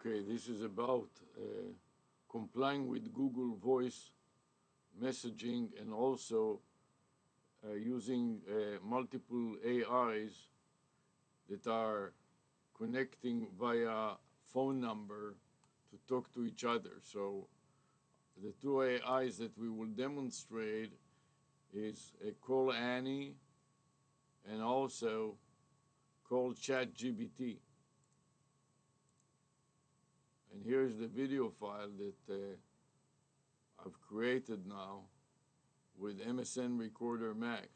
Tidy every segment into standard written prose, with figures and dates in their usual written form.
Okay, this is about complying with Google Voice messaging and also using multiple AIs that are connecting via phone number to talk to each other. So the two AIs that we will demonstrate is a Call Annie and also Call ChatGPT. And here's the video file that I've created now with MSN Recorder Max.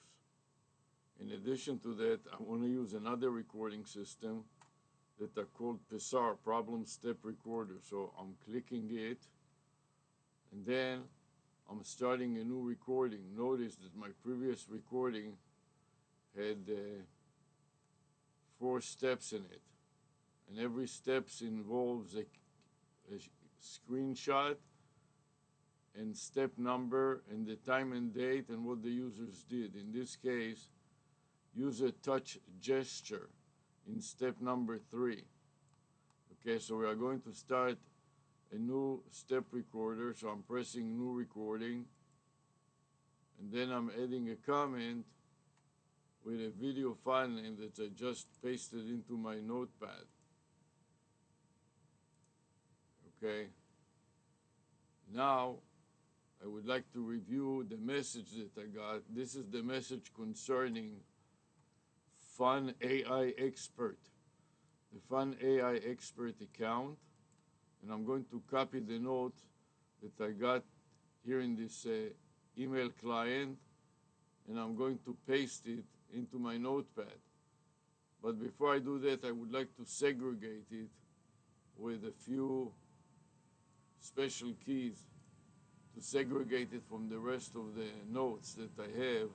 In addition to that, I want to use another recording system that are called PSR, Problem Step Recorder. So I'm clicking it, and then I'm starting a new recording. Notice that my previous recording had 4 steps in it, and every step involves a screenshot and step number and the time and date and what the users did. In this case, user touch gesture in step number 3. Okay, so we are going to start a new step recorder. So I'm pressing new recording, and then I'm adding a comment with a video file name that I just pasted into my notepad. Okay, now I would like to review the message that I got. This is the message concerning Fun AI Expert, the Fun AI Expert account, and I'm going to copy the note that I got here in this email client, and I'm going to paste it into my notepad. But before I do that, I would like to segregate it with a few special keys to segregate it from the rest of the notes that I have.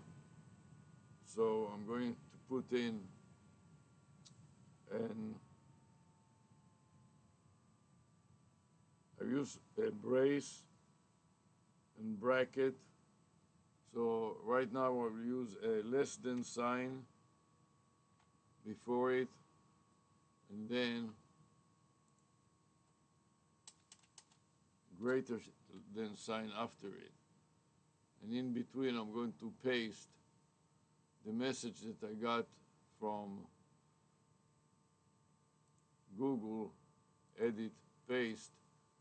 So I'm going to put in and I use a brace and bracket. So right now I'll use a less than sign before it, and then greater than sign after it. And in between, I'm going to paste the message that I got from Google, edit, paste,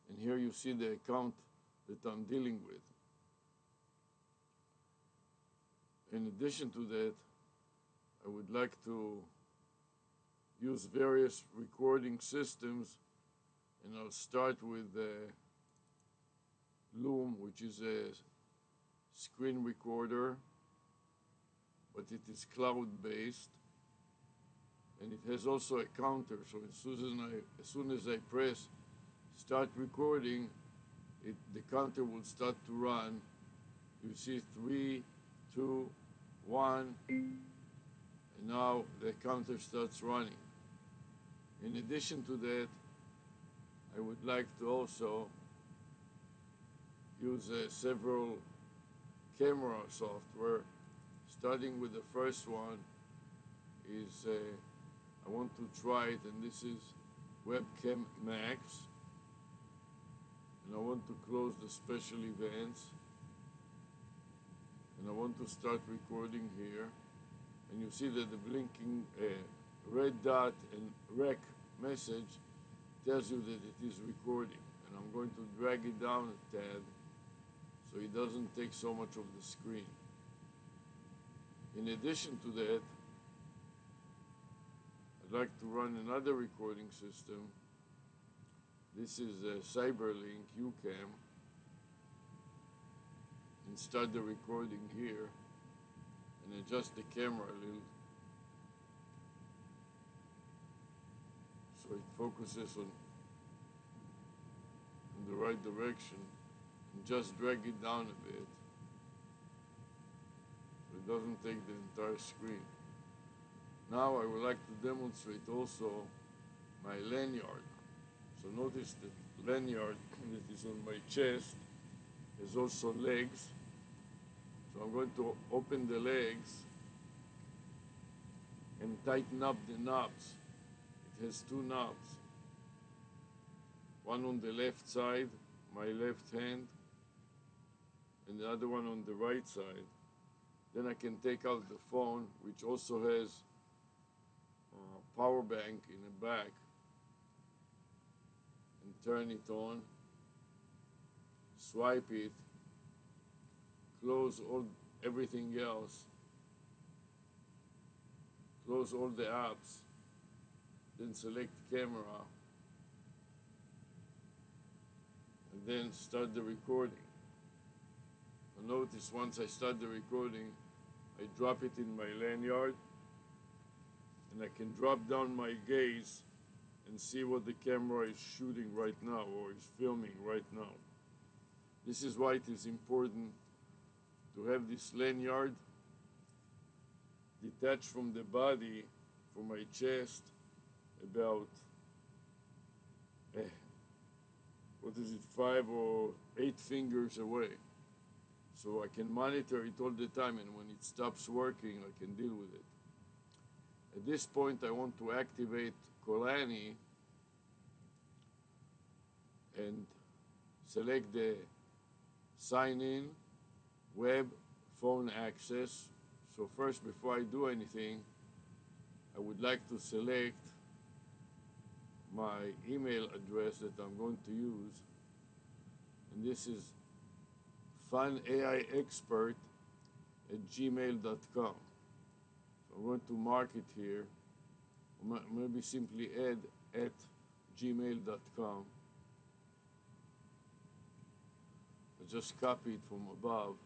and here you see the account that I'm dealing with. In addition to that, I would like to use various recording systems, and I'll start with Loom, which is a screen recorder, but it is cloud-based, and it has also a counter. So as soon as I press start recording, the counter will start to run. You see 3, 2, 1, and now the counter starts running. In addition to that, I would like to also use several camera software. Starting with the first one is, I want to try it, and this is Webcam Max. And I want to close the special events. And I want to start recording here. And you see that the blinking red dot and rec message tells you that it is recording. And I'm going to drag it down a tad so it doesn't take so much of the screen. In addition to that, I'd like to run another recording system. This is a Cyberlink UCam, and start the recording here and adjust the camera a little so it focuses on the right direction, and just drag it down a bit so it doesn't take the entire screen. Now I would like to demonstrate also my lanyard. So notice that lanyard that is on my chest has also legs. So I'm going to open the legs and tighten up the knobs. It has 2 knobs. one on the left side, my left hand, and the other one on the right side. Then I can take out the phone, which also has a power bank in the back, and turn it on, swipe it, close everything else, close all the apps, then select camera, and then start the recording. Notice once I start the recording, I drop it in my lanyard, and I can drop down my gaze and see what the camera is shooting right now or is filming right now. This is why it is important to have this lanyard detached from the body, from my chest, about, what is it, 5 or 8 fingers away. So I can monitor it all the time, and when it stops working, I can deal with it. At this point, I want to activate Kolani and select the sign in, web, phone access. So first, before I do anything, I would like to select my email address that I'm going to use. And this is funAIexpert@gmail.com. So I'm going to mark it here. Maybe simply add @gmail.com. I just copy it from above.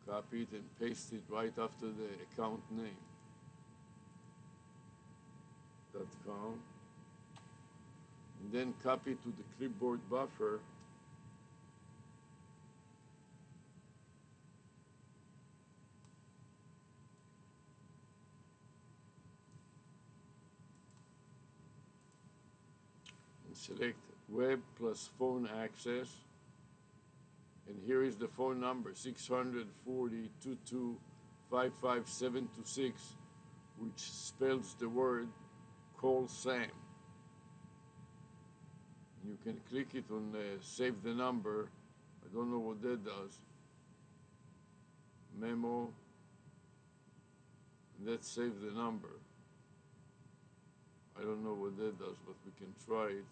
Copy it and paste it right after the account name. .com. And then copy to the clipboard buffer. And select web plus phone access. And here is the phone number, 640-22-55726, which spells the word call Sam. You can click it on save the number. I don't know what that does. Memo. And that save the number. I don't know what that does, but we can try it.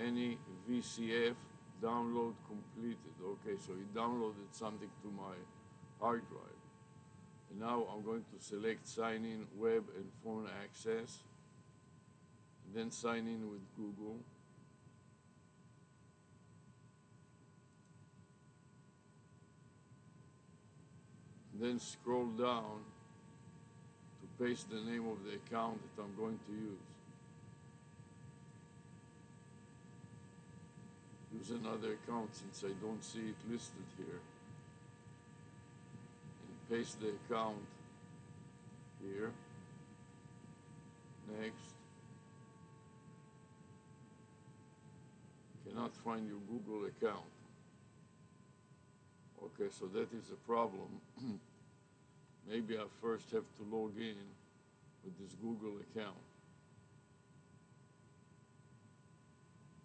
Any VCF download completed. Okay, so he downloaded something to my hard drive. And now I'm going to select sign in, web, and phone access. And then sign in with Google. And then scroll down to paste the name of the account that I'm going to use. Use another account since I don't see it listed here. And paste the account here. Next. Cannot find your Google account. Okay, so that is a problem. Maybe I first have to log in with this Google account.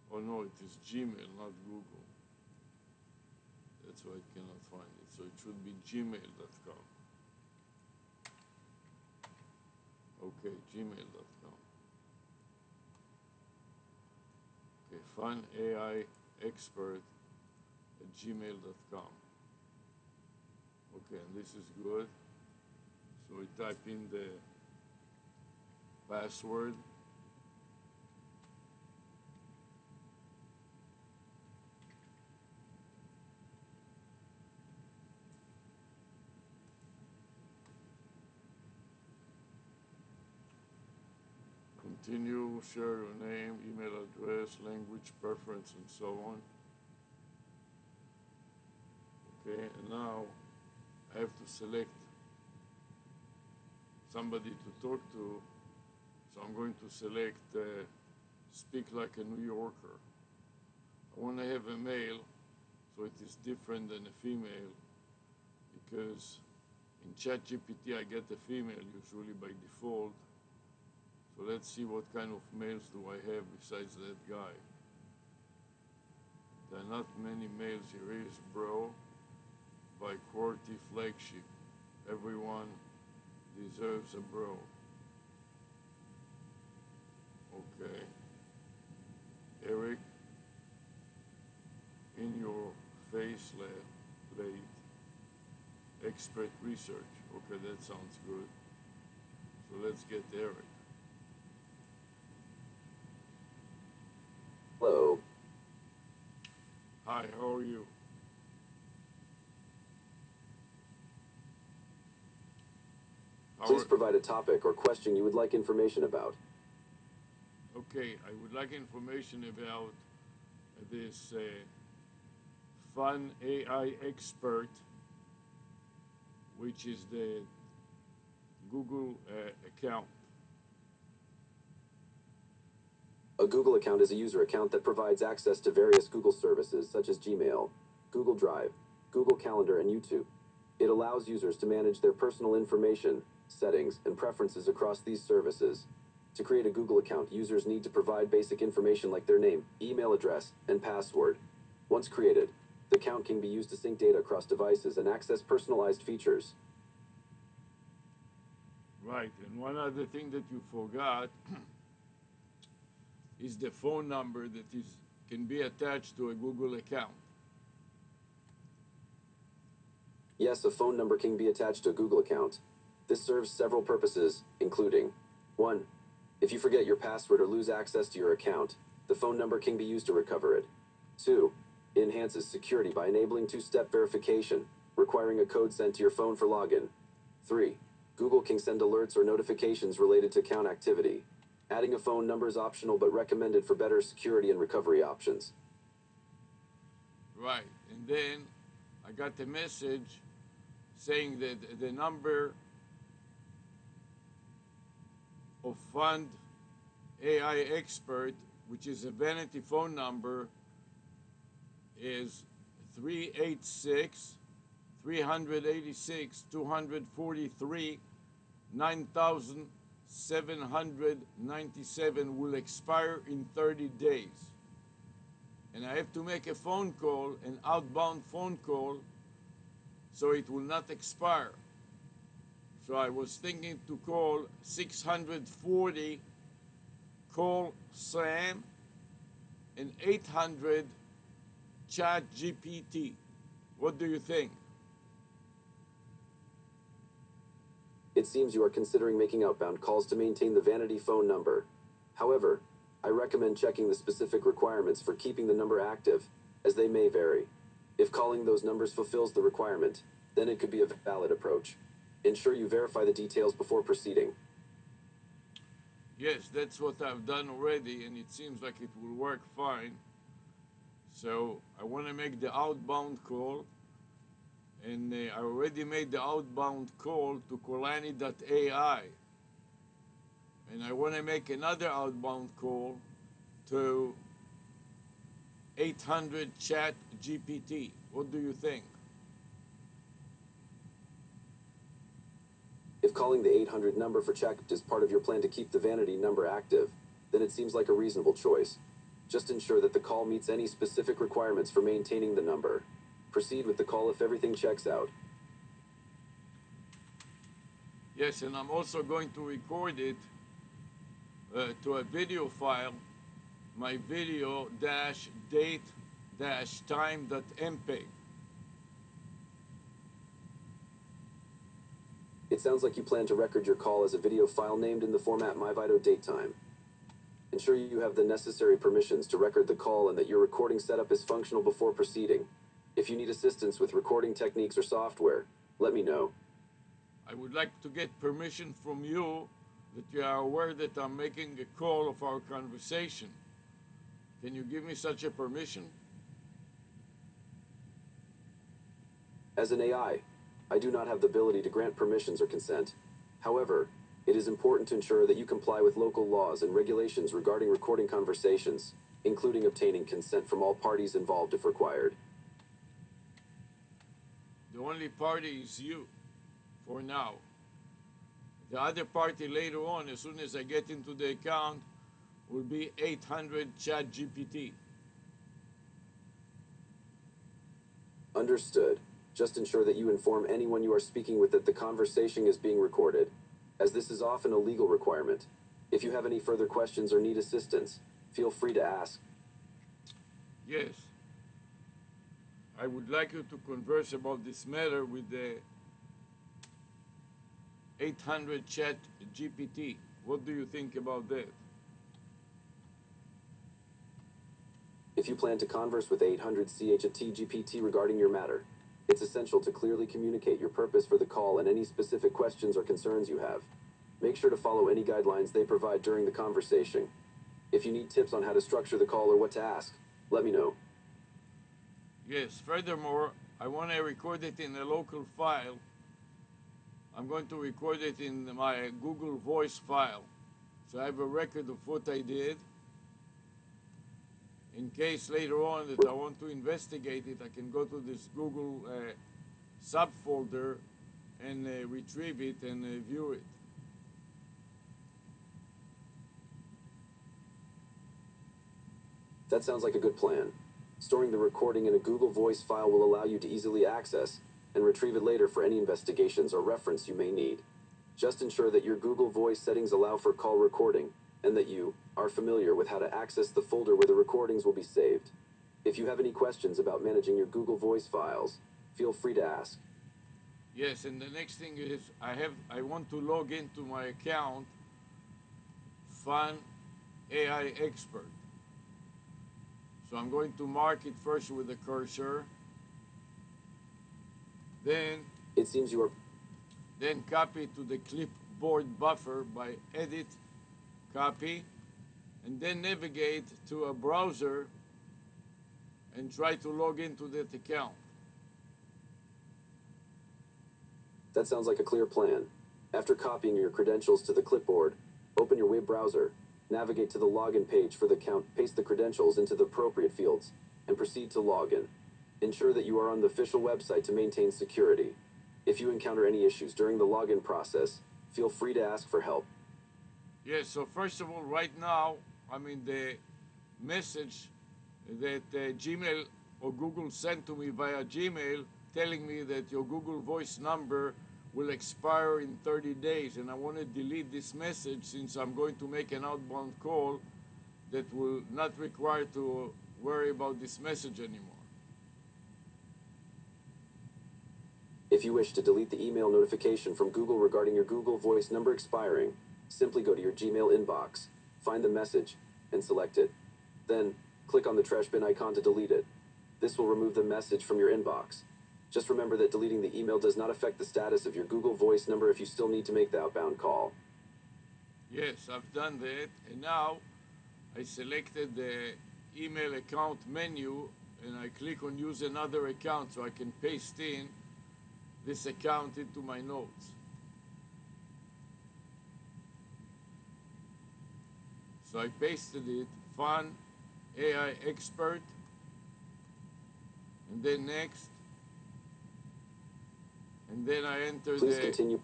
Oh no, it is Gmail, not Google. That's why I cannot find it. So it should be gmail.com. Okay, gmail.com. Okay, funAIexpert@gmail.com. Okay, and this is good. So we type in the password. Continue, share your name, email address, language preference, and so on. Okay, and now I have to select somebody to talk to. So I'm going to select speak like a New Yorker. I want to have a male, so it is different than a female, because In ChatGPT, I get a female usually by default. So let's see what kind of males do I have besides that guy. There are not many males. Here is Bro by QWERTY Flagship. Everyone deserves a bro. Okay. Eric, in your face late. Expert research. Okay, that sounds good. So let's get Eric. Hello. Hi, how are you? Please provide a topic or question you would like information about. Okay, I would like information about this fun AI expert, which is the Google account. A Google account is a user account that provides access to various Google services such as Gmail, Google Drive, Google Calendar, and YouTube. It allows users to manage their personal information, settings, and preferences across these services. To create a Google account, users need to provide basic information like their name, email address, and password. Once created, the account can be used to sync data across devices and access personalized features. Right, and one other thing that you forgot is the phone number that can be attached to a Google account. Yes, a phone number can be attached to a Google account. This serves several purposes, including 1. If you forget your password or lose access to your account, the phone number can be used to recover it. 2. It enhances security by enabling two-step verification, requiring a code sent to your phone for login. 3. Google can send alerts or notifications related to account activity. Adding a phone number is optional but recommended for better security and recovery options. Right, and then I got a message saying that the number of Fund AI Expert, which is a vanity phone number, is 386-243 9,797 will expire in 30 days. And I have to make a phone call, an outbound phone call, so it will not expire. So I was thinking to call 640, call Sam, and 800 chat GPT. What do you think? It seems you are considering making outbound calls to maintain the vanity phone number. However, I recommend checking the specific requirements for keeping the number active, as they may vary. If calling those numbers fulfills the requirement, then it could be a valid approach. Ensure you verify the details before proceeding. Yes, that's what I've done already, and it seems like it will work fine. So I want to make the outbound call, and I already made the outbound call to Kolani.ai. And I want to make another outbound call to 800 chat GPT. What do you think? If calling the 800 number for check is part of your plan to keep the vanity number active, then it seems like a reasonable choice. Just ensure that the call meets any specific requirements for maintaining the number. Proceed with the call if everything checks out. Yes, and I'm also going to record it to a video file, my video-date-time.mpeg. It sounds like you plan to record your call as a video file named in the format MyVido-Datetime. Ensure you have the necessary permissions to record the call and that your recording setup is functional before proceeding. If you need assistance with recording techniques or software, let me know. I would like to get permission from you that you are aware that I'm making a call of our conversation. Can you give me such a permission? As an AI, I do not have the ability to grant permissions or consent. However, it is important to ensure that you comply with local laws and regulations regarding recording conversations, including obtaining consent from all parties involved if required. The only party is you. for now. The other party later on, as soon as I get into the account, will be 800 Chat GPT. Understood. Just ensure that you inform anyone you are speaking with that the conversation is being recorded, as this is often a legal requirement. If you have any further questions or need assistance, feel free to ask. Yes. I would like you to converse about this matter with the 800 Chat GPT. What do you think about that? If you plan to converse with 800 CHAT-GPT regarding your matter, it's essential to clearly communicate your purpose for the call and any specific questions or concerns you have. Make sure to follow any guidelines they provide during the conversation. If you need tips on how to structure the call or what to ask, let me know. Yes, furthermore, I want to record it in a local file. I'm going to record it in my Google Voice file. So I have a record of what I did. In case later on that I want to investigate it, I can go to this Google subfolder and retrieve it and view it. That sounds like a good plan. Storing the recording in a Google Voice file will allow you to easily access and retrieve it later for any investigations or reference you may need. Just ensure that your Google Voice settings allow for call recording and that you are familiar with how to access the folder where the recordings will be saved. If you have any questions about managing your Google Voice files, feel free to ask. Yes, and the next thing is I want to log into my account, Fun AI Expert. So I'm going to mark it first with a cursor. Then It seems you are copy it to the clipboard buffer by edit, copy, and then navigate to a browser and try to log into that account. That sounds like a clear plan. After copying your credentials to the clipboard, open your web browser, navigate to the login page for the account, paste the credentials into the appropriate fields, and proceed to login. Ensure that you are on the official website to maintain security. If you encounter any issues during the login process, feel free to ask for help. Yes, so first of all, right now, I'm in the message that Gmail or Google sent to me via Gmail telling me that your Google Voice number will expire in 30 days, and I want to delete this message since I'm going to make an outbound call that will not require to worry about this message anymore. If you wish to delete the email notification from Google regarding your Google Voice number expiring, simply go to your Gmail inbox, find the message, and select it. Then, click on the trash bin icon to delete it. This will remove the message from your inbox. Just remember that deleting the email does not affect the status of your Google Voice number if you still need to make the outbound call. Yes, I've done that, and now I selected the email account menu and I click on use another account so I can paste in this account into my notes. So I pasted it, Fun AI Expert, and then next, and then I enter Please the continue.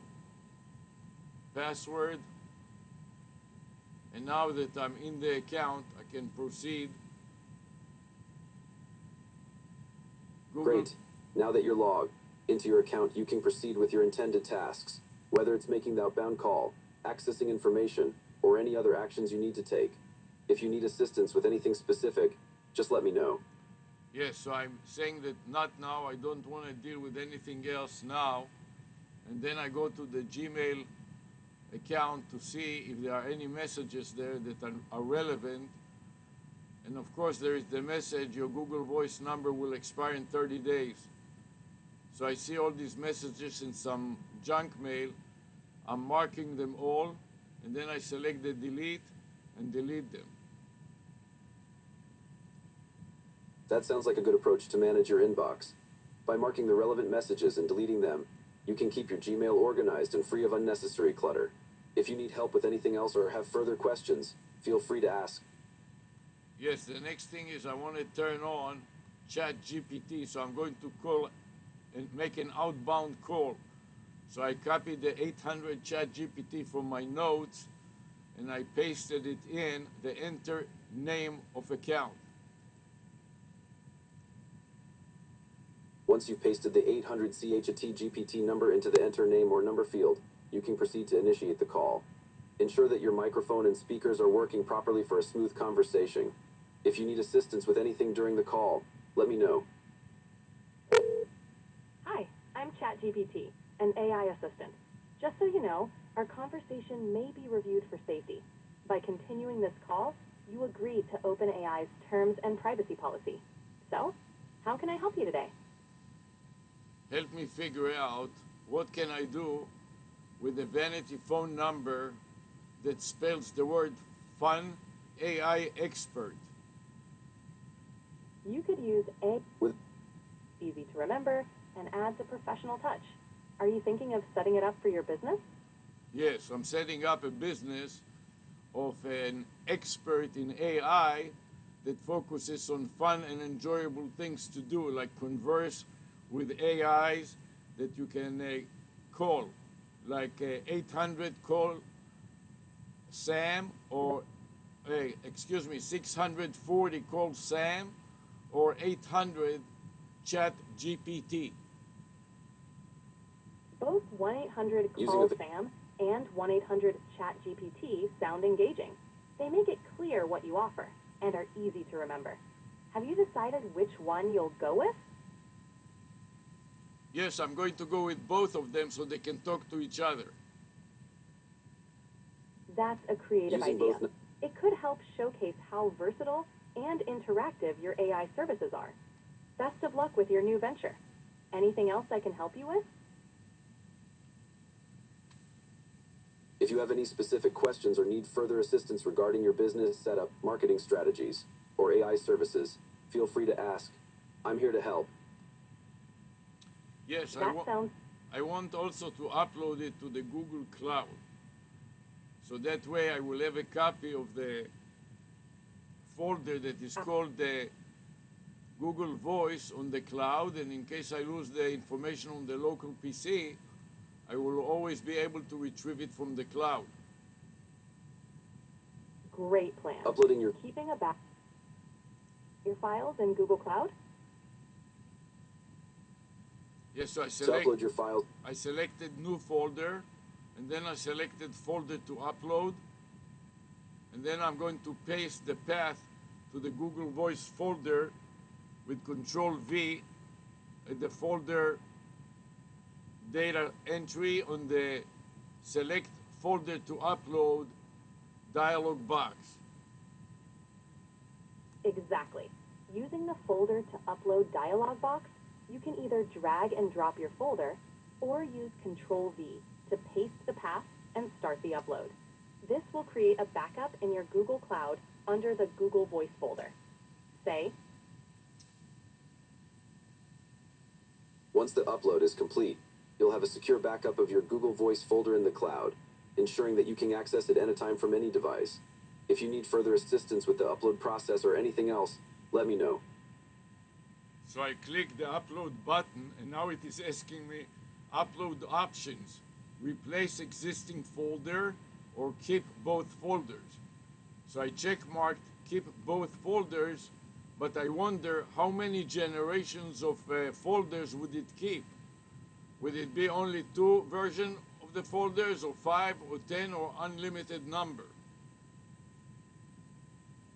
password, and now that I'm in the account, I can proceed. Google. Great. Now that you're logged into your account, you can proceed with your intended tasks, whether it's making the outbound call, accessing information, or any other actions you need to take. If you need assistance with anything specific, just let me know. Yes, so I'm saying that not now, I don't want to deal with anything else now. And then I go to the Gmail account to see if there are any messages there that are relevant. And of course, there is the message, your Google Voice number will expire in 30 days. So I see all these messages in some junk mail. I'm marking them all, and then I select the delete and delete them. That sounds like a good approach to manage your inbox. By marking the relevant messages and deleting them, you can keep your Gmail organized and free of unnecessary clutter. If you need help with anything else or have further questions, feel free to ask. Yes, the next thing is I want to turn on Chat GPT, so I'm going to call and make an outbound call So I copied the 800 chat GPT from my notes and I pasted it in the enter name of account. Once you've pasted the 800 CHAT GPT number into the enter name or number field, you can proceed to initiate the call. Ensure that your microphone and speakers are working properly for a smooth conversation. If you need assistance with anything during the call, let me know. Hi, I'm ChatGPT, an AI assistant. Just so you know, our conversation may be reviewed for safety. By continuing this call, you agree to OpenAI's terms and privacy policy. So, how can I help you today? Help me figure out what can I do with a vanity phone number that spells the word fun AI expert. You could use A with easy to remember and adds a professional touch. Are you thinking of setting it up for your business? Yes, I'm setting up a business of an expert in AI that focuses on fun and enjoyable things to do, like converse with AIs that you can call, like 800 call Sam, or 640 call Sam, or 800 chat GPT. Both 1-800-CALL-SAM and 1-800-CHAT-GPT sound engaging. They make it clear what you offer and are easy to remember. Have you decided which one you'll go with? Yes, I'm going to go with both of them so they can talk to each other. That's a creative idea. It could help showcase how versatile and interactive your AI services are. Best of luck with your new venture. Anything else I can help you with? If you have any specific questions or need further assistance regarding your business setup, marketing strategies, or AI services, feel free to ask. I'm here to help. Yes, I want also to upload it to the Google Cloud. So that way I will have a copy of the folder that is called the Google Voice on the cloud, and in case I lose the information on the local PC, I will always be able to retrieve it from the cloud. Great plan. Uploading your files in Google Cloud? Yes, so upload your files. I selected new folder, and then I selected folder to upload, and then I'm going to paste the path to the Google Voice folder with Control V at the folder data entry on the select folder to upload dialog box. Exactly. Using the folder to upload dialog box, you can either drag and drop your folder or use Control V to paste the path and start the upload. This will create a backup in your Google Cloud under the Google Voice folder. Say, once the upload is complete, you'll have a secure backup of your Google Voice folder in the cloud, ensuring that you can access it anytime from any device. If you need further assistance with the upload process or anything else, let me know. So I click the upload button, and now it is asking me upload options, replace existing folder or keep both folders. So I check marked keep both folders, but I wonder how many generations of folders would it keep? Would it be only 2 versions of the folders, or 5 or 10, or unlimited number?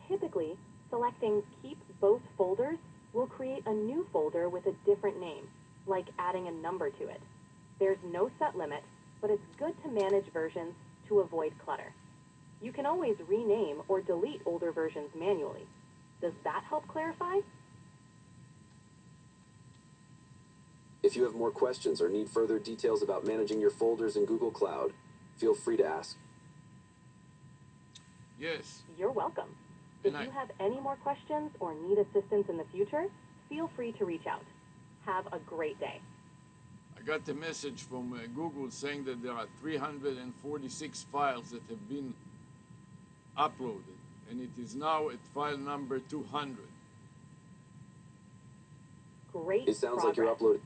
typically, selecting Keep Both Folders will create a new folder with a different name, like adding a number to it. There's no set limit, but it's good to manage versions to avoid clutter. You can always rename or delete older versions manually. Does that help clarify? If you have more questions or need further details about managing your folders in Google Cloud, feel free to ask. Yes. You're welcome. If you have any more questions or need assistance in the future, feel free to reach out. Have a great day. I got a message from Google saying that there are 346 files that have been uploaded, and it is now at file number 200. Great. It sounds like you're uploading.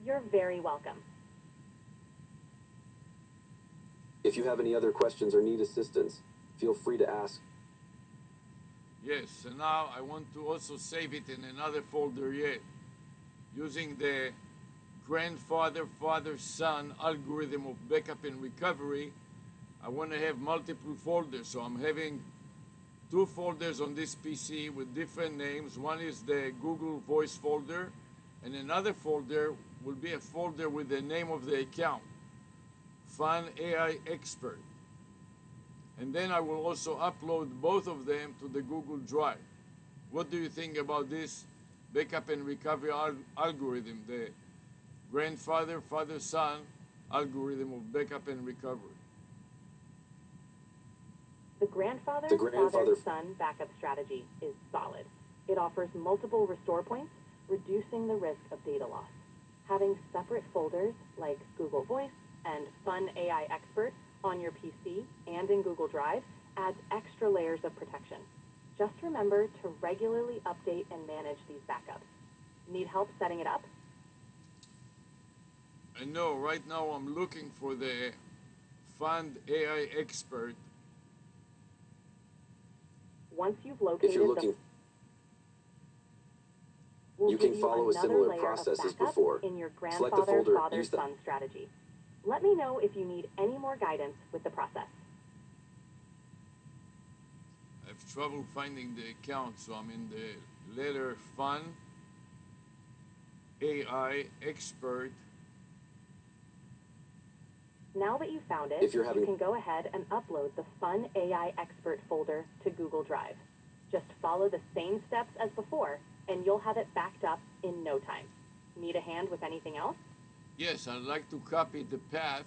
You're very welcome. If you have any other questions or need assistance, feel free to ask. Yes, and now I want to also save it in another folder yet, using the grandfather, father, son algorithm of backup and recovery. I want to have multiple folders, so I'm having two folders on this PC with different names. One is the Google Voice folder, and another folder will be a folder with the name of the account, Fun AI Expert. And then I will also upload both of them to the Google Drive. What do you think about this backup and recovery algorithm, the grandfather, father, son algorithm of backup and recovery? The grandfather, father, son backup strategy is solid. It offers multiple restore points, reducing the risk of data loss. Having separate folders like Google Voice and Fun AI Expert on your PC and in Google Drive adds extra layers of protection. Just remember to regularly update and manage these backups. Need help setting it up? I know, right now I'm looking for the Fund AI Expert. Once you've located If you're looking, you can follow a similar process as before. In your Select the grandfather, folder, father, use the son strategy. Let me know if you need any more guidance with the process. I have trouble finding the account, so I'm in the letter Fun AI Expert. Now that you've found it, you can go ahead and upload the Fun AI Expert folder to Google Drive. Just follow the same steps as before, and you'll have it backed up in no time. Need a hand with anything else? Yes, I'd like to copy the path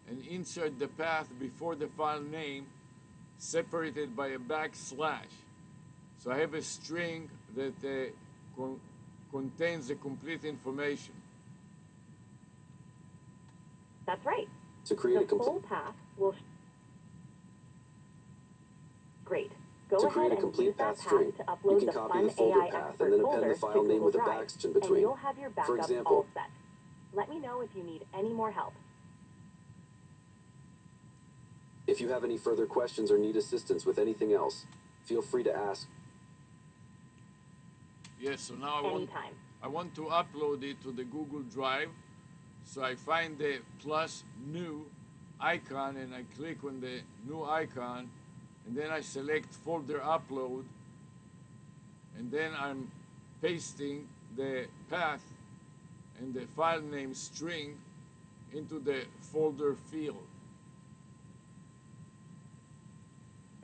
and insert the path before the file name, separated by a backslash. So I have a string that contains the complete information. That's right. To create the full path will... Great. Go ahead and use that path string, to upload the Fun AI Expert folder to Google Drive, and you'll have your backup all set. Let me know if you need any more help. If you have any further questions or need assistance with anything else, feel free to ask. Yes, so now I want to upload it to the Google Drive. So I find the plus new icon and I click on the new icon, and then I select folder upload, and then I'm pasting the path and the file name string into the folder field.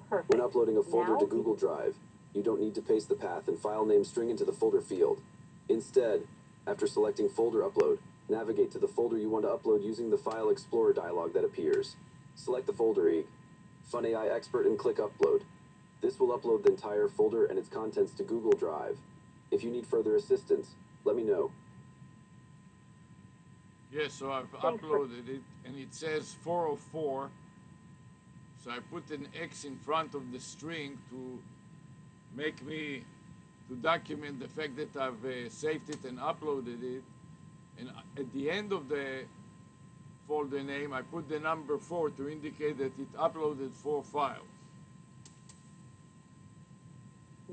Perfect. When uploading a folder to Google Drive, you don't need to paste the path and file name string into the folder field. Instead, after selecting folder upload, navigate to the folder you want to upload using the File Explorer dialog that appears. Select the folder EG, Fun AI Expert, and click Upload. This will upload the entire folder and its contents to Google Drive. If you need further assistance, let me know. Yes, so I've uploaded it, and it says 404. So I put an X in front of the string to document the fact that I've saved it and uploaded it. And at the end of the folder name, I put the number 4 to indicate that it uploaded 4 files.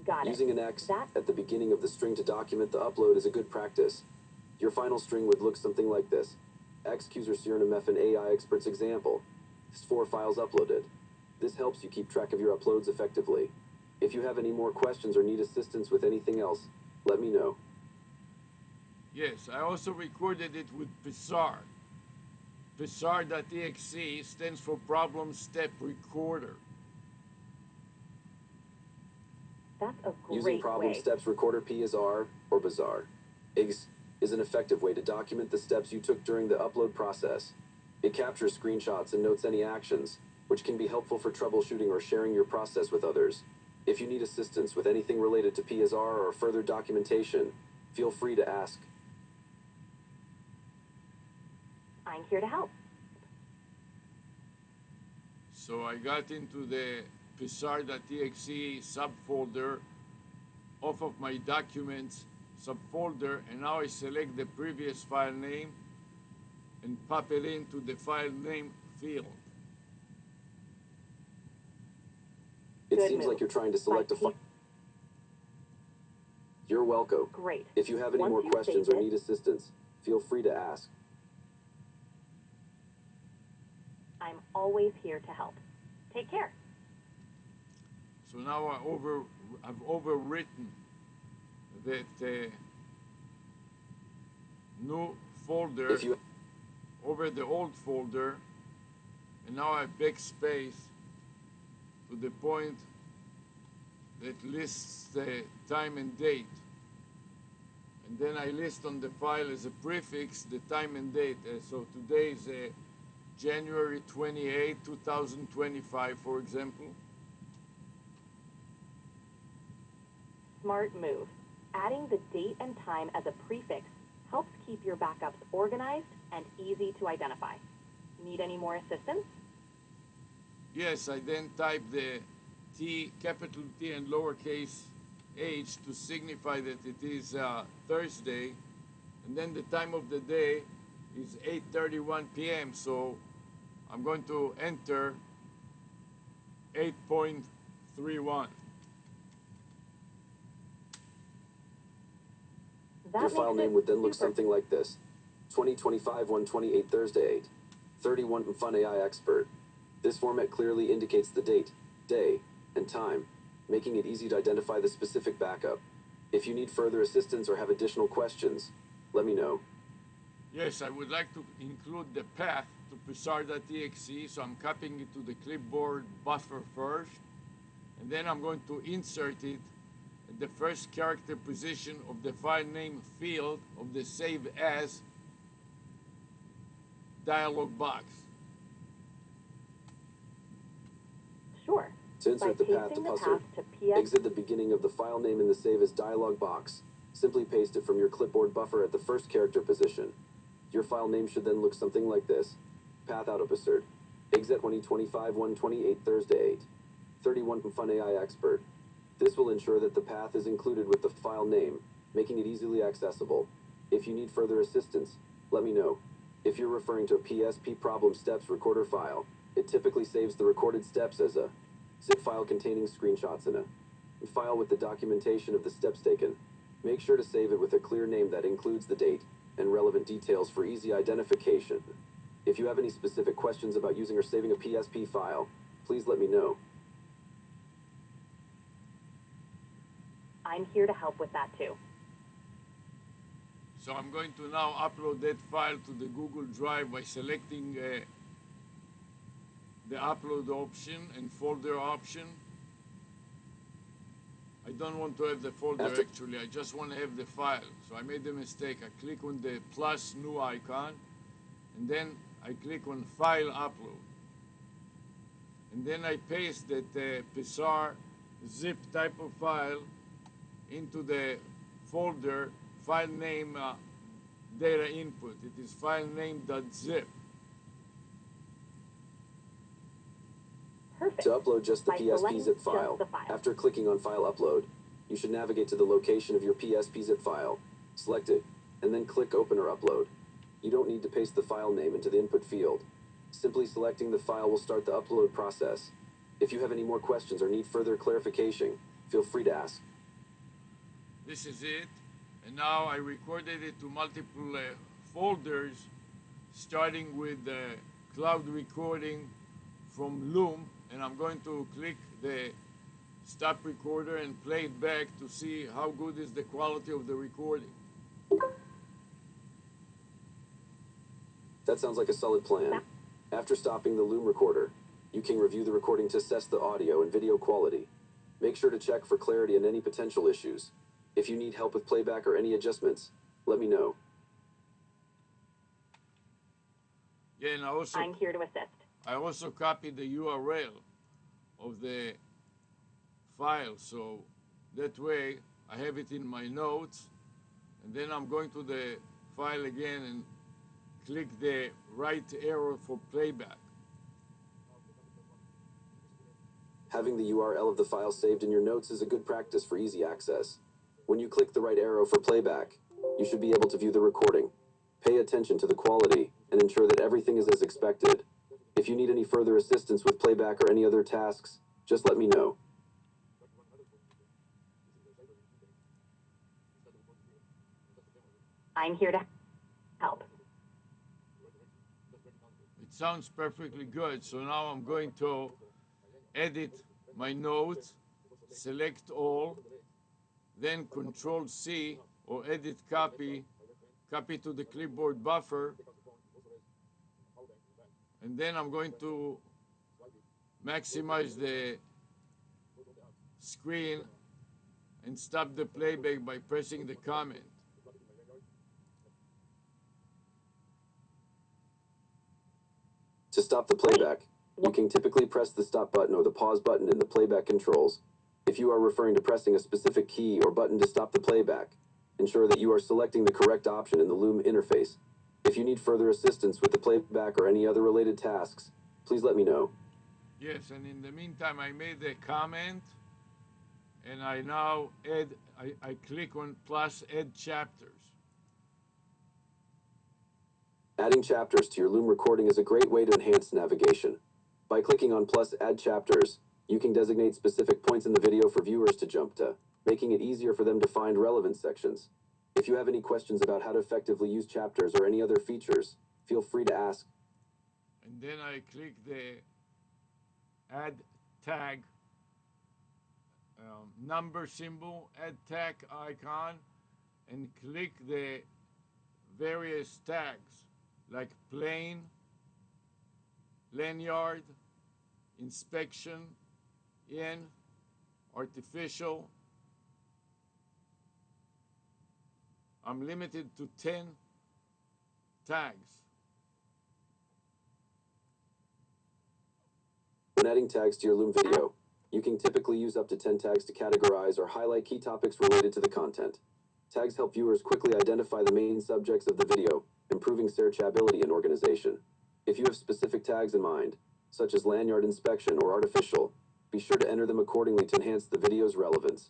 Got it. Using an X at the beginning of the string to document the upload is a good practice. Your final string would look something like this. Xcuser F and AI Experts example. It's 4 files uploaded. This helps you keep track of your uploads effectively. If you have any more questions or need assistance with anything else, let me know. Yes, I also recorded it with Psar. Psar.exe stands for Problem Step Recorder. That's a great Using Problem Steps Recorder PSR or Bazaar is an effective way to document the steps you took during the upload process. It captures screenshots and notes any actions, which can be helpful for troubleshooting or sharing your process with others. If you need assistance with anything related to PSR or further documentation, feel free to ask. I'm here to help. So I got into the Psar.exe subfolder off of my documents, subfolder, and now I select the previous file name and pop it into the file name field. It Good seems move. like you're trying to select a By file. You're welcome. Great. If you have any Once more you've questions saved or it- need assistance, feel free to ask. I'm always here to help. Take care. So now I've overwritten that new folder If you over the old folder, and now I backspace to the point that lists the time and date. And then I list on the file as a prefix the time and date. So today is January 28, 2025, for example. Smart move. Adding the date and time as a prefix helps keep your backups organized and easy to identify. Need any more assistance? Yes, I then type the T, capital T and lowercase h to signify that it is Thursday, and then the time of the day is 8:31 p.m. So I'm going to enter 8.31. That Your file makes name it would then look super- something like this: 2025 128 Thursday 8:31 Fun AI Expert. This format clearly indicates the date, day, and time, making it easy to identify the specific backup. If you need further assistance or have additional questions, let me know. Yes, I would like to include the path to psar.exe, so I'm copying it to the clipboard buffer first, and then I'm going to insert it at the first character position of the file name field of the Save As dialog box. Sure. To insert the By path to pasting the Pusser, path to PS exit the beginning of the file name in the Save As dialog box. Simply paste it from your clipboard buffer at the first character position. Your file name should then look something like this: path out of Pusser. Exit 2025 128 Thursday 8:31 Fun AI Expert. This will ensure that the path is included with the file name, making it easily accessible. If you need further assistance, let me know. If you're referring to a PSP problem steps recorder file, it typically saves the recorded steps as a zip file containing screenshots in a file with the documentation of the steps taken. Make sure to save it with a clear name that includes the date and relevant details for easy identification. If you have any specific questions about using or saving a PSP file, please let me know. I'm here to help with that too. So I'm going to now upload that file to the Google Drive by selecting the upload option and folder option. I don't want to have the folder actually, I just want to have the file. So I made a mistake. I click on the plus new icon, and then I click on file upload. And then I paste that Psar zip type of file into the folder file name data input. It is file name.zip. Perfect. To upload just the By PSP selecting zip just file, the file. after clicking on File Upload, you should navigate to the location of your PSP zip file, select it, and then click Open or Upload. You don't need to paste the file name into the input field. Simply selecting the file will start the upload process. If you have any more questions or need further clarification, feel free to ask. This is it. And now I recorded it to multiple folders, starting with the cloud recording from Loom, and I'm going to click the stop recorder and play it back to see how good is the quality of the recording. That sounds like a solid plan. After stopping the Loom recorder, you can review the recording to assess the audio and video quality. Make sure to check for clarity and any potential issues. If you need help with playback or any adjustments, let me know. Yeah, and I'm here to assist. I also copied the URL of the file, so that way I have it in my notes, and then I'm going to the file again and click the right arrow for playback. Having the URL of the file saved in your notes is a good practice for easy access. When you click the right arrow for playback, you should be able to view the recording. Pay attention to the quality and ensure that everything is as expected. If you need any further assistance with playback or any other tasks, just let me know. I'm here to help. It sounds perfectly good. So now I'm going to edit my notes, select all, then Control C or edit copy, copy to the clipboard buffer, and then I'm going to maximize the screen and stop the playback by pressing the comment. To stop the playback, you can typically press the stop button or the pause button in the playback controls. If you are referring to pressing a specific key or button to stop the playback, ensure that you are selecting the correct option in the Loom interface. If you need further assistance with the playback or any other related tasks, please let me know. Yes, and in the meantime, I made a comment, and I now I click on plus add chapters. Adding chapters to your Loom recording is a great way to enhance navigation. By clicking on plus add chapters, you can designate specific points in the video for viewers to jump to, making it easier for them to find relevant sections. If you have any questions about how to effectively use chapters or any other features, feel free to ask. And then I click the add tag number symbol, add tag icon, and click the various tags like plain, lanyard, inspection, in, artificial. I'm limited to 10 tags. When adding tags to your Loom video, you can typically use up to 10 tags to categorize or highlight key topics related to the content. Tags help viewers quickly identify the main subjects of the video, improving searchability and organization. If you have specific tags in mind, such as lanyard inspection or artificial, be sure to enter them accordingly to enhance the video's relevance.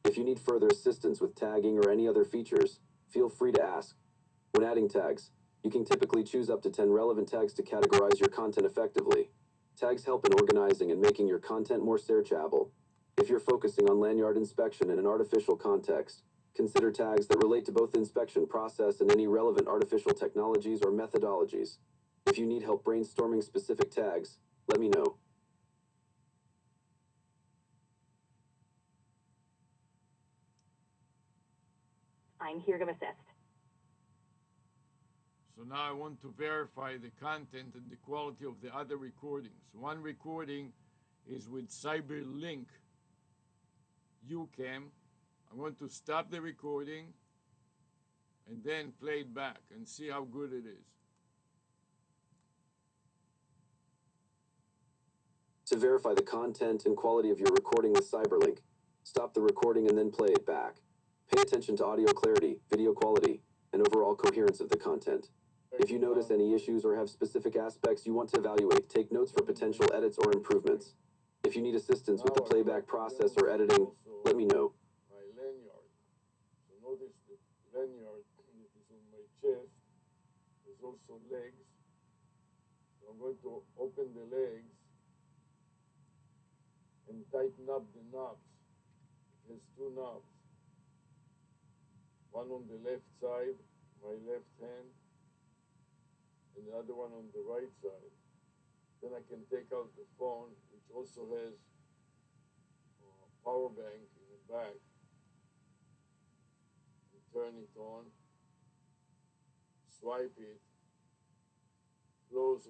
If you need further assistance with tagging or any other features, feel free to ask. When adding tags, you can typically choose up to 10 relevant tags to categorize your content effectively. Tags help in organizing and making your content more searchable. If you're focusing on lanyard inspection in an artificial context, consider tags that relate to both the inspection process and any relevant artificial technologies or methodologies. If you need help brainstorming specific tags, let me know. I'm here to assist. So now I want to verify the content and the quality of the other recordings. One recording is with Cyberlink UCam. I'm going to stop the recording and then play it back and see how good it is. To verify the content and quality of your recording with Cyberlink, stop the recording and then play it back. Pay attention to audio clarity, video quality, and overall coherence of the content. If you notice any issues or have specific aspects you want to evaluate, take notes for potential edits or improvements. If you need assistance with the playback process or editing, let me know. My lanyard. So notice the lanyard that is on my chest. There's also legs. So I'm going to open the legs and tighten up the knobs. It has two knobs. One on the left side, my left hand, and the other one on the right side. Then I can take out the phone, which also has a power bank in the back, and turn it on, swipe it, close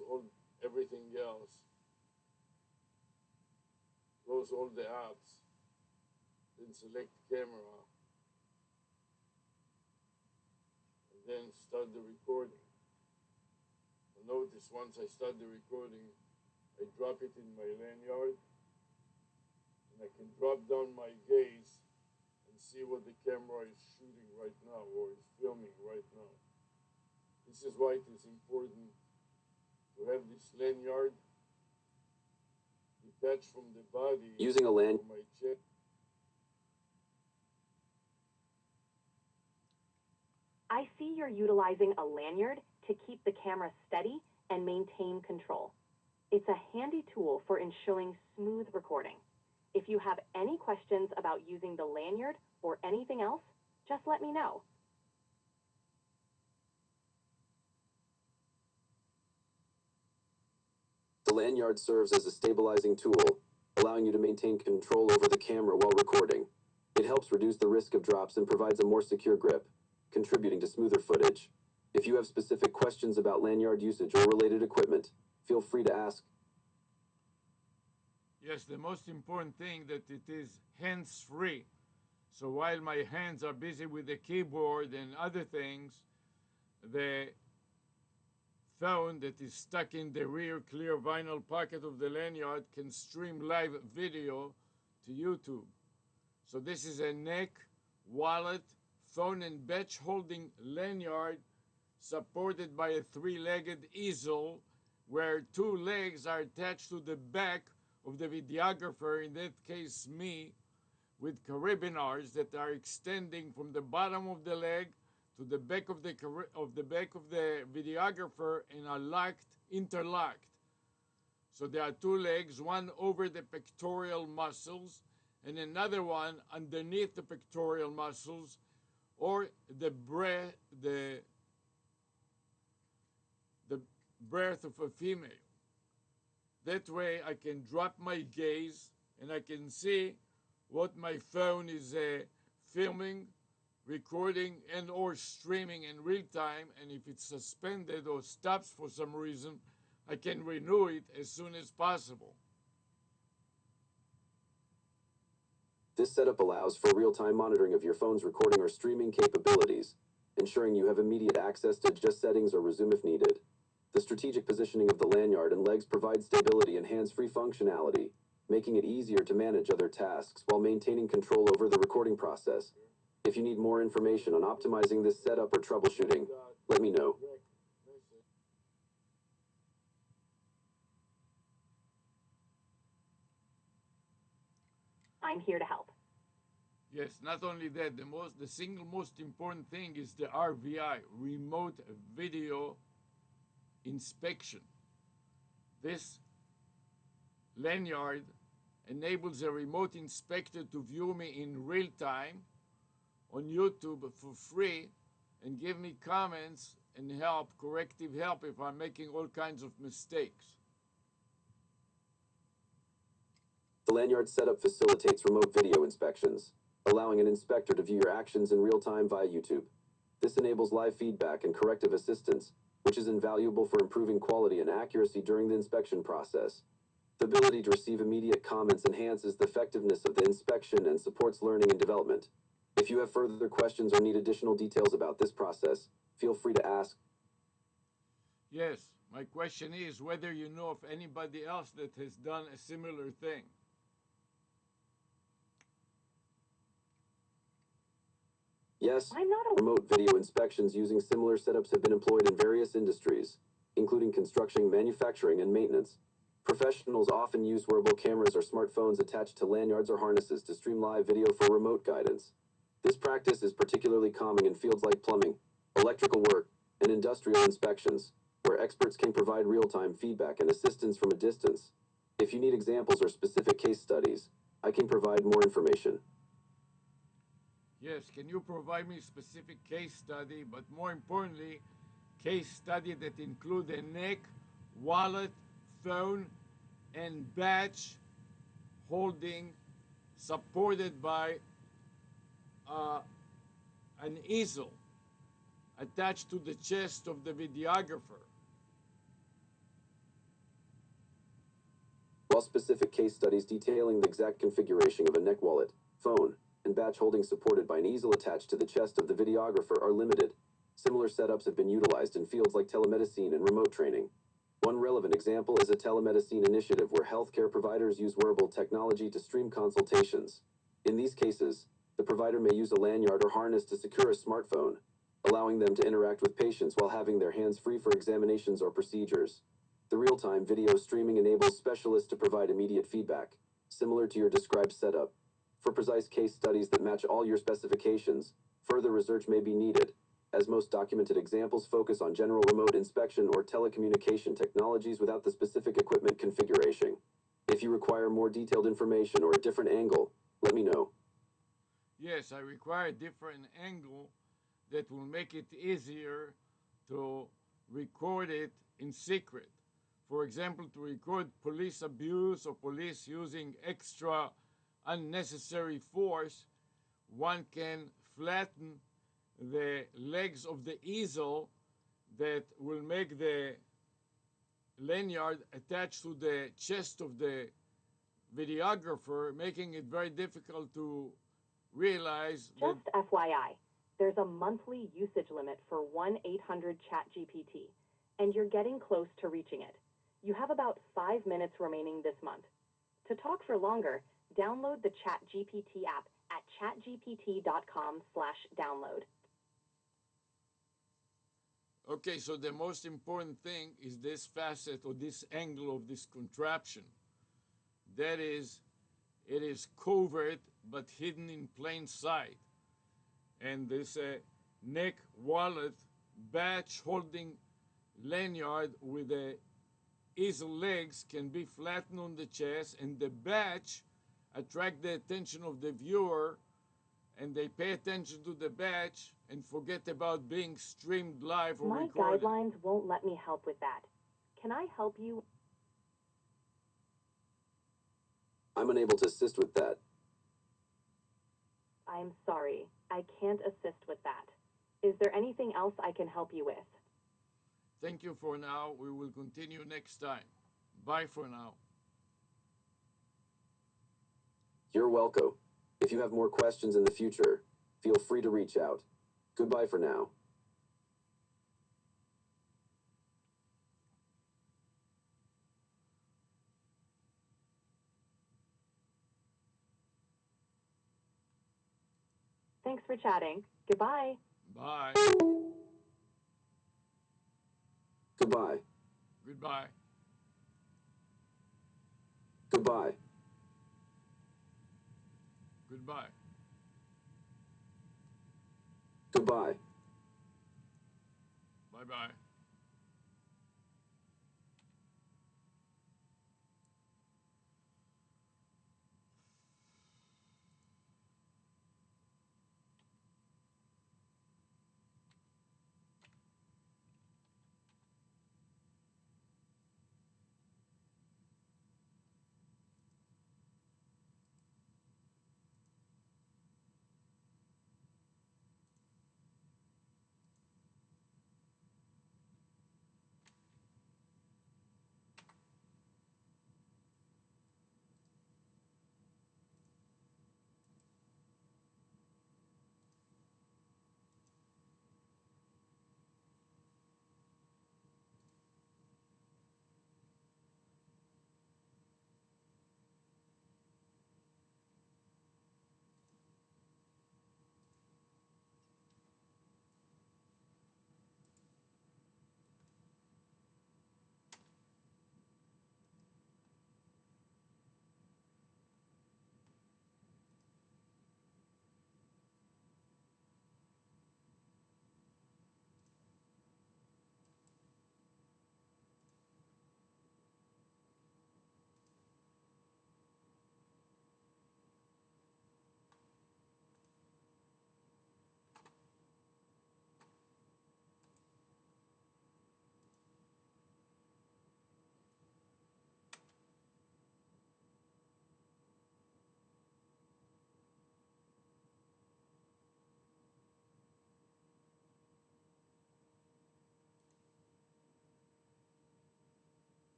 everything else, close all the apps, then select camera, and then start the recording. Notice once I start the recording, I drop it in my lanyard, and I can drop down my gaze and see what the camera is shooting right now or is filming right now. This is why it is important to have this lanyard detached from the body. Using a lanyard. My chest. I see you're utilizing a lanyard to keep the camera steady and maintain control. It's a handy tool for ensuring smooth recording. If you have any questions about using the lanyard or anything else, just let me know. The lanyard serves as a stabilizing tool, allowing you to maintain control over the camera while recording. It helps reduce the risk of drops and provides a more secure grip, contributing to smoother footage. If you have specific questions about lanyard usage or related equipment, feel free to ask. Yes, the most important thing that it is hands-free. So while my hands are busy with the keyboard and other things, the phone that is stuck in the rear clear vinyl pocket of the lanyard can stream live video to YouTube. So this is a neck, wallet, phone and badge holding lanyard supported by a three-legged easel where two legs are attached to the back of the videographer, in that case me, with carabiners that are extending from the bottom of the leg to the back of the videographer and are interlocked. So there are two legs, one over the pectoral muscles and another one underneath the pectoral muscles, or the breath of a female. That way I can drop my gaze and I can see what my phone is filming, recording, and or streaming in real time, and if it's suspended or stops for some reason, I can renew it as soon as possible. This setup allows for real-time monitoring of your phone's recording or streaming capabilities, ensuring you have immediate access to adjust settings or resume if needed. The strategic positioning of the lanyard and legs provides stability and hands-free functionality, making it easier to manage other tasks while maintaining control over the recording process. If you need more information on optimizing this setup or troubleshooting, let me know. I'm here to help. Yes, not only that, the single most important thing is the RVI, remote video inspection. This lanyard enables a remote inspector to view me in real time on YouTube for free and give me comments and corrective help if I'm making all kinds of mistakes. The lanyard setup facilitates remote video inspections, allowing an inspector to view your actions in real time via YouTube. This enables live feedback and corrective assistance, which is invaluable for improving quality and accuracy during the inspection process. The ability to receive immediate comments enhances the effectiveness of the inspection and supports learning and development. If you have further questions or need additional details about this process, feel free to ask. Yes, my question is whether you know of anybody else that has done a similar thing. Yes, I'm not a remote video inspections using similar setups have been employed in various industries, including construction, manufacturing, and maintenance. Professionals often use wearable cameras or smartphones attached to lanyards or harnesses to stream live video for remote guidance. This practice is particularly common in fields like plumbing, electrical work, and industrial inspections, where experts can provide real-time feedback and assistance from a distance. If you need examples or specific case studies, I can provide more information. Yes, can you provide me a specific case study, but more importantly, case study that include a neck, wallet, phone, and badge holding supported by an easel attached to the chest of the videographer. While specific case studies detailing the exact configuration of a neck wallet, phone, and badge holding supported by an easel attached to the chest of the videographer are limited, similar setups have been utilized in fields like telemedicine and remote training. One relevant example is a telemedicine initiative where healthcare providers use wearable technology to stream consultations. In these cases, the provider may use a lanyard or harness to secure a smartphone, allowing them to interact with patients while having their hands free for examinations or procedures. The real-time video streaming enables specialists to provide immediate feedback, similar to your described setup. For precise case studies that match all your specifications, further research may be needed, as most documented examples focus on general remote inspection or telecommunication technologies without the specific equipment configuration. If you require more detailed information or a different angle, let me know. Yes, I require a different angle that will make it easier to record it in secret. For example, to record police abuse or police using extra unnecessary force, one can flatten the legs of the easel that will make the lanyard attached to the chest of the videographer, making it very difficult to realize that. Just FYI, there's a monthly usage limit for 1-800-CHAT-GPT, and you're getting close to reaching it. You have about 5 minutes remaining this month. To talk for longer, download the ChatGPT app at chatgpt.com/download. Okay, so the most important thing is this facet or this angle of this contraption. That is, it is covert but hidden in plain sight. And this neck wallet batch holding lanyard with the easel legs can be flattened on the chest, and the batch attract the attention of the viewer, and they pay attention to the batch and forget about being streamed live or My recorded. guidelines won't let me help with that. Can I help you? I'm unable to assist with that. I'm sorry, I can't assist with that. Is there anything else I can help you with? Thank you for now. We will continue next time. Bye for now. You're welcome. If you have more questions in the future, feel free to reach out. Goodbye for now. Thanks for chatting. Goodbye. Bye. Goodbye. Goodbye. Goodbye. Goodbye. Goodbye. Bye-bye.